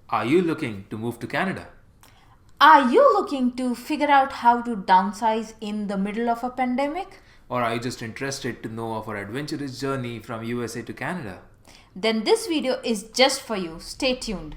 Are you looking to move to Canada? Are you looking to figure out how to downsize in the middle of a pandemic? Or are you just interested to know of our adventurous journey from USA to Canada? Then this video is just for you. Stay tuned.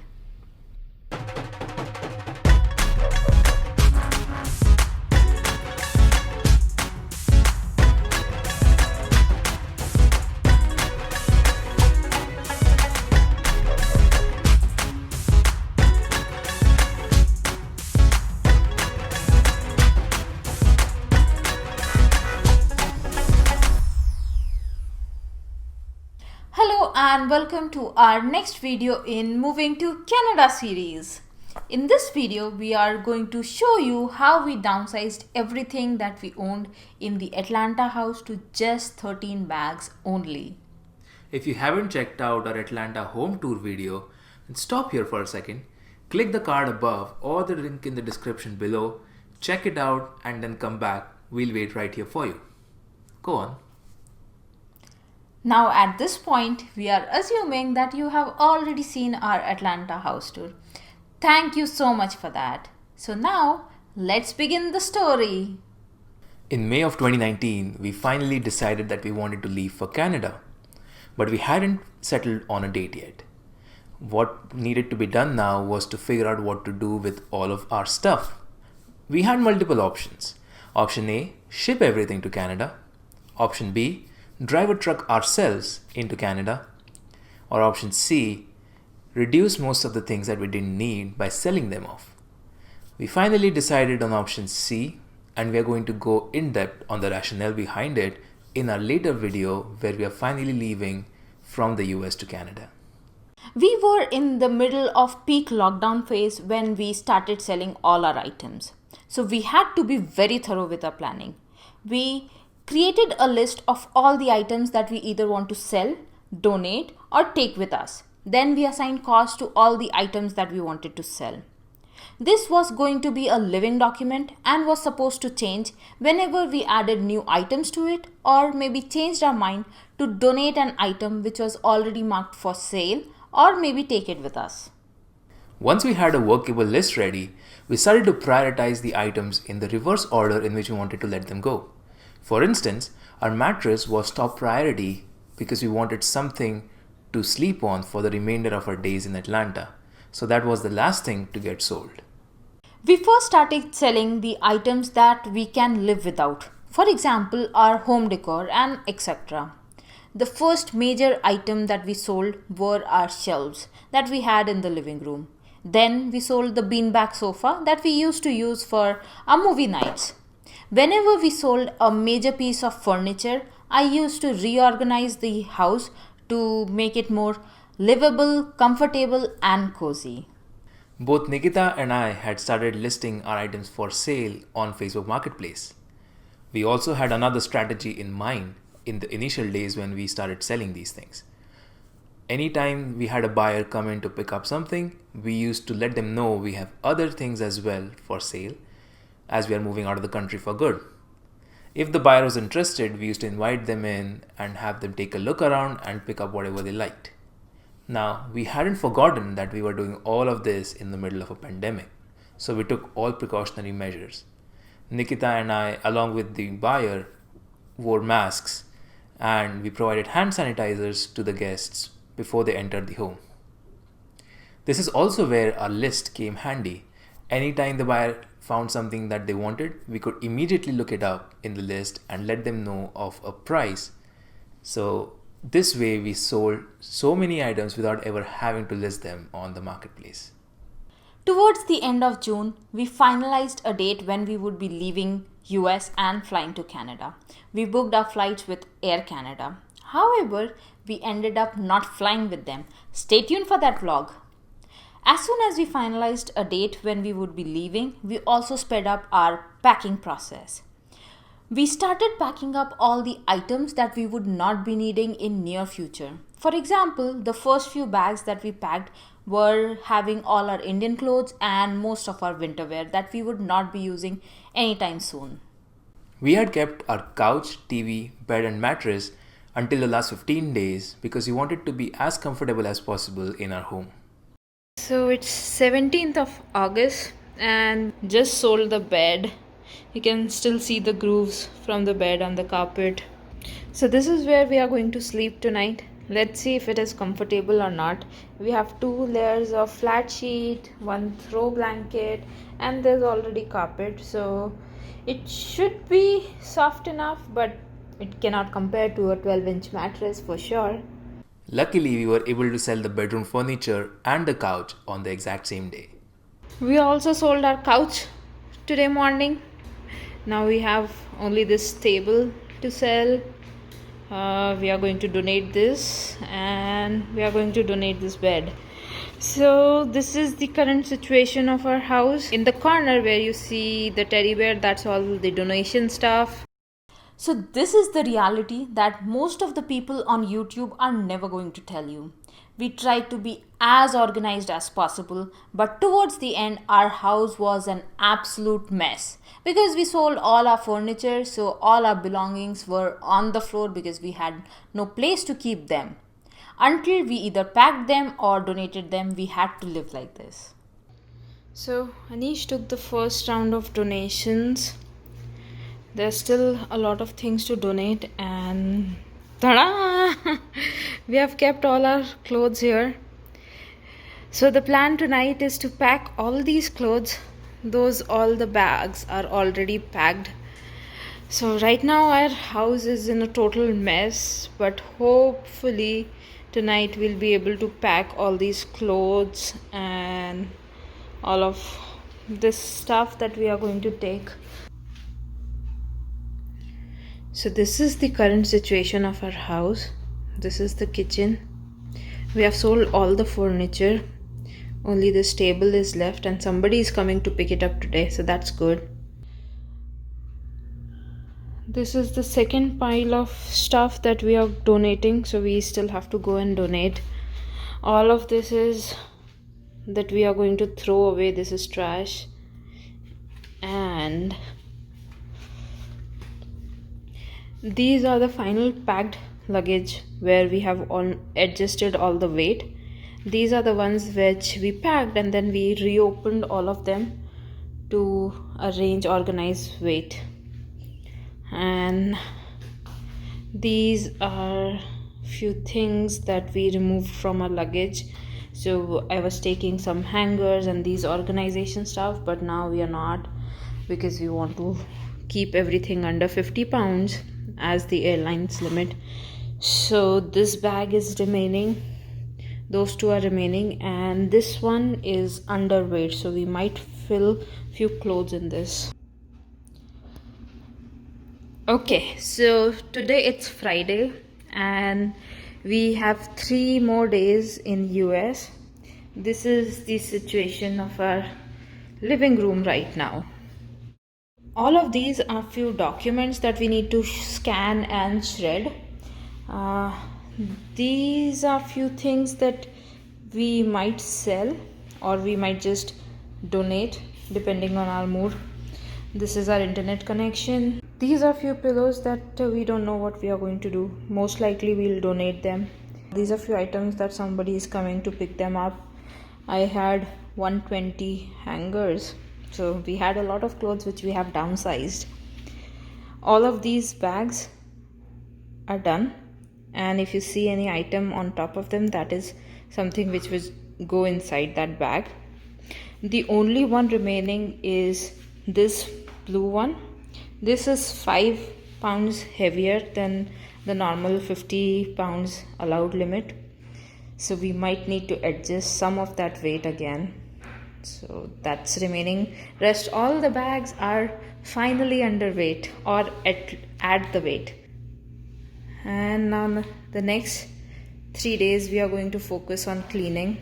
Hello and welcome to our next video in Moving to Canada series. In this video, we are going to show you how we downsized everything that we owned in the Atlanta house to just 13 bags only. If you haven't checked out our Atlanta home tour video, then stop here for a second, click the card above or the link in the description below, check it out and then come back. We'll wait right here for you. Go on. Now at this point, we are assuming that you have already seen our Atlanta house tour. Thank you so much for that. So now, let's begin the story. In May of 2019, we finally decided that we wanted to leave for Canada, but we hadn't settled on a date yet. What needed to be done now was to figure out what to do with all of our stuff. We had multiple options. Option A, ship everything to Canada. Option B, drive a truck ourselves into Canada. Or option C, reduce most of the things that we didn't need by selling them off. We finally decided on option C, and we are going to go in depth on the rationale behind it in our later video where we are finally leaving from the US to Canada. We were in the middle of peak lockdown phase when we started selling all our items. So we had to be very thorough with our planning. We created a list of all the items that we either want to sell, donate, or take with us. Then we assigned cost to all the items that we wanted to sell. This was going to be a living document and was supposed to change whenever we added new items to it or maybe changed our mind to donate an item which was already marked for sale or maybe take it with us. Once we had a workable list ready, we started to prioritize the items in the reverse order in which we wanted to let them go. For instance, our mattress was top priority because we wanted something to sleep on for the remainder of our days in Atlanta. So that was the last thing to get sold. We first started selling the items that we can live without. For example, our home decor and etc. The first major item that we sold were our shelves that we had in the living room. Then we sold the beanbag sofa that we used to use for our movie nights. Whenever we sold a major piece of furniture, I used to reorganize the house to make it more livable, comfortable, and cozy. Both Nikita and I had started listing our items for sale on Facebook Marketplace. We also had another strategy in mind in the initial days when we started selling these things. Anytime we had a buyer come in to pick up something, we used to let them know we have other things as well for sale as we are moving out of the country for good. If the buyer was interested, we used to invite them in and have them take a look around and pick up whatever they liked. Now, we hadn't forgotten that we were doing all of this in the middle of a pandemic, so we took all precautionary measures. Nikita and I, along with the buyer, wore masks and we provided hand sanitizers to the guests before they entered the home. This is also where our list came handy. Anytime the buyer found something that they wanted, we could immediately look it up in the list and let them know of a price. So this way we sold so many items without ever having to list them on the marketplace. Towards the end of June, we finalized a date when we would be leaving US and flying to Canada. We booked our flights with Air Canada. However, we ended up not flying with them. Stay tuned for that vlog. As soon as we finalized a date when we would be leaving, we also sped up our packing process. We started packing up all the items that we would not be needing in near future. For example, the first few bags that we packed were having all our Indian clothes and most of our winter wear that we would not be using anytime soon. We had kept our couch, TV, bed and mattress until the last 15 days because we wanted to be as comfortable as possible in our home. So it's 17th of August and just sold the bed. You can still see the grooves from the bed on the carpet. So this is where we are going to sleep tonight. Let's see if it is comfortable or not. We have 2 layers of flat sheet, one throw blanket, and there's already carpet. So it should be soft enough, but it cannot compare to a 12-inch mattress for sure. Luckily, we were able to sell the bedroom furniture and the couch on the exact same day. We also sold our couch today morning. Now we have only this table to sell. We are going to donate this, and we are going to donate this bed. So this is the current situation of our house. In the corner where you see the teddy bear, that's all the donation stuff. So this is the reality that most of the people on YouTube are never going to tell you. We tried to be as organized as possible, but towards the end our house was an absolute mess because we sold all our furniture, so all our belongings were on the floor because we had no place to keep them. Until we either packed them or donated them, we had to live like this. So Anish took the first round of donations. There's still a lot of things to donate, and ta-da! We have kept all our clothes here. So the plan tonight is to pack all these clothes. All the bags are already packed. So right now our house is in a total mess, but hopefully tonight we'll be able to pack all these clothes and all of this stuff that we are going to take. So this is the current situation of our house. This is the kitchen. We have sold all the furniture. Only this table is left, and somebody is coming to pick it up today, so that's good. This is the second pile of stuff that we are donating, so we still have to go and donate. All of this is that we are going to throw away. This is trash. And these are the final packed luggage where we have adjusted all the weight. These are the ones which we packed and then we reopened all of them to organize weight. And these are few things that we removed from our luggage. So I was taking some hangers and these organization stuff, but now we are not, because we want to keep everything under 50 pounds as the airline's limit. So this bag is remaining, those two are remaining, and this one is underweight, so we might fill few clothes in this. Okay, so today it's Friday and we have 3 more days in US. This is the situation of our living room right now. All of these are few documents that we need to scan and shred. These are few things that we might sell or we might just donate depending on our mood. This is our internet connection. These are few pillows that we don't know what we are going to do. Most likely we'll donate them. These are few items that somebody is coming to pick them up. I had 120 hangers. So we had a lot of clothes which we have downsized. All of these bags are done, and if you see any item on top of them, that is something which will go inside that bag. The only one remaining is this blue one. This is 5 pounds heavier than the normal 50 pounds allowed limit, so we might need to adjust some of that weight again. So that's remaining. Rest all the bags are finally underweight or at the weight. And now the next 3 days we are going to focus on cleaning.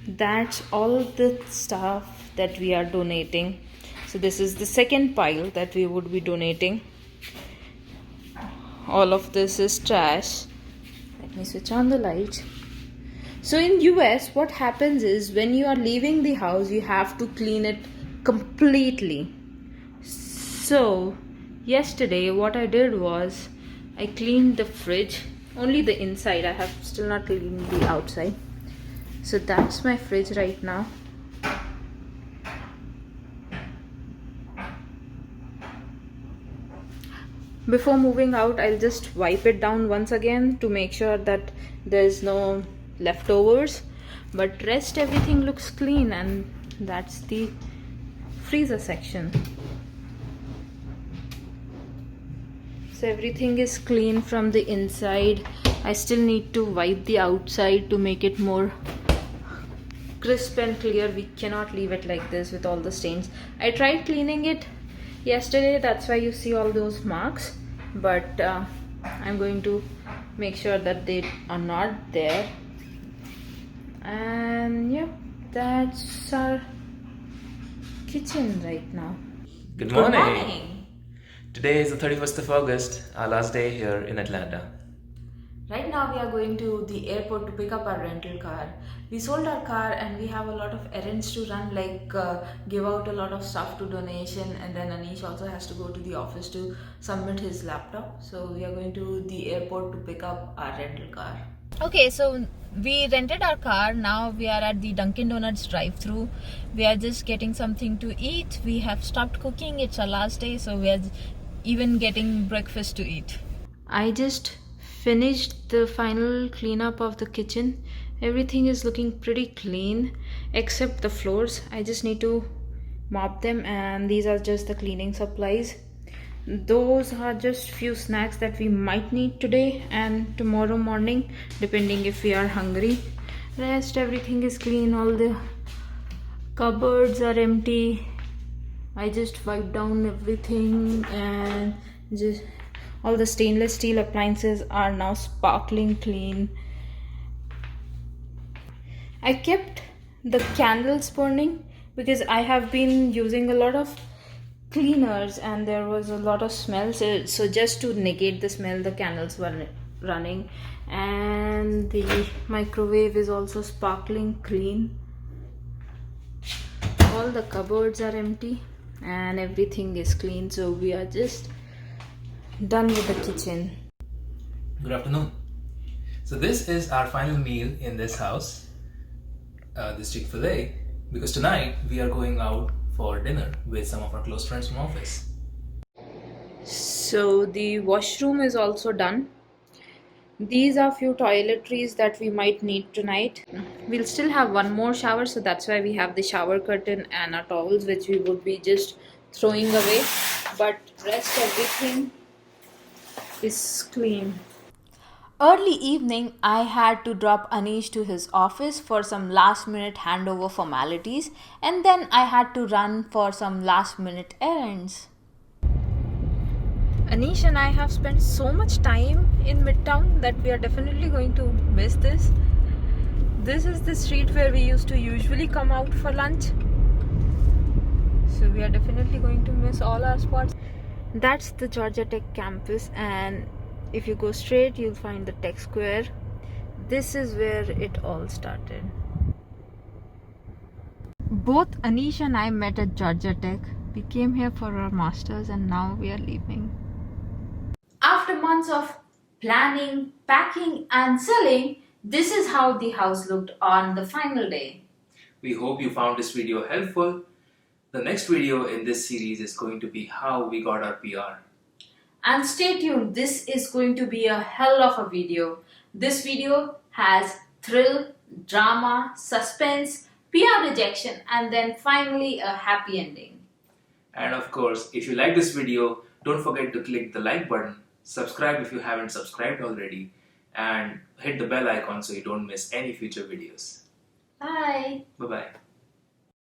That's all the stuff that we are donating. So this is the second pile that we would be donating. All of this is trash. Let me switch on the light. So in US, what happens is when you are leaving the house, you have to clean it completely. So yesterday what I did was I cleaned the fridge, only the inside. I have still not cleaned the outside. So that's my fridge right now. Before moving out, I'll just wipe it down once again to make sure that there's no leftovers. But rest everything looks clean, and that's the freezer section. So everything is clean from the inside. I still need to wipe the outside to make it more crisp and clear. We cannot leave it like this with all the stains. I tried cleaning it yesterday, that's why you see all those marks, but I'm going to make sure that they are not there. And yeah, that's our kitchen right now. Good morning. Today is the 31st of August, our last day here in Atlanta. Right now we are going to the airport to pick up our rental car. We sold our car and we have a lot of errands to run, like give out a lot of stuff to donation, and then Anish also has to go to the office to submit his laptop. So we are going to the airport to pick up our rental car. Okay, so we rented our car. Now we are at the Dunkin' Donuts drive-thru. We are just getting something to eat. We have stopped cooking. It's our last day, so we are even getting breakfast to eat. I just finished the final cleanup of the kitchen. Everything is looking pretty clean except the floors. I just need to mop them, and these are just the cleaning supplies. Those are just few snacks that we might need today and tomorrow morning, depending if we are hungry. Rest everything is clean. All the cupboards are empty. I just wiped down everything, and just all the stainless steel appliances are now sparkling clean. I kept the candles burning because I have been using a lot of cleaners and there was a lot of smell. So just to negate the smell, the candles were running. And the microwave is also sparkling clean. All the cupboards are empty and everything is clean. So we are just done with the kitchen. Good afternoon. So this is our final meal in this house, this Chick-fil-A, because tonight we are going out for dinner with some of our close friends from office. So the washroom is also done. These are few toiletries that we might need tonight. We'll still have one more shower, so that's why we have the shower curtain and our towels, which we would be just throwing away. But rest everything is clean. Early evening, I had to drop Anish to his office for some last minute handover formalities, and then I had to run for some last minute errands. Anish and I have spent so much time in Midtown that we are definitely going to miss this. This is the street where we used to usually come out for lunch. So we are definitely going to miss all our spots. That's the Georgia Tech campus, and if you go straight, you'll find the Tech Square. This is where it all started. Both Anish and I met at Georgia Tech. We came here for our masters and now we are leaving. After months of planning, packing and selling, this is how the house looked on the final day. We hope you found this video helpful. The next video in this series is going to be how we got our PR. And stay tuned, this is going to be a hell of a video. This video has thrill, drama, suspense, PR rejection, and then finally a happy ending. And of course, if you like this video, don't forget to click the like button, subscribe if you haven't subscribed already, and hit the bell icon so you don't miss any future videos. Bye. Bye-bye.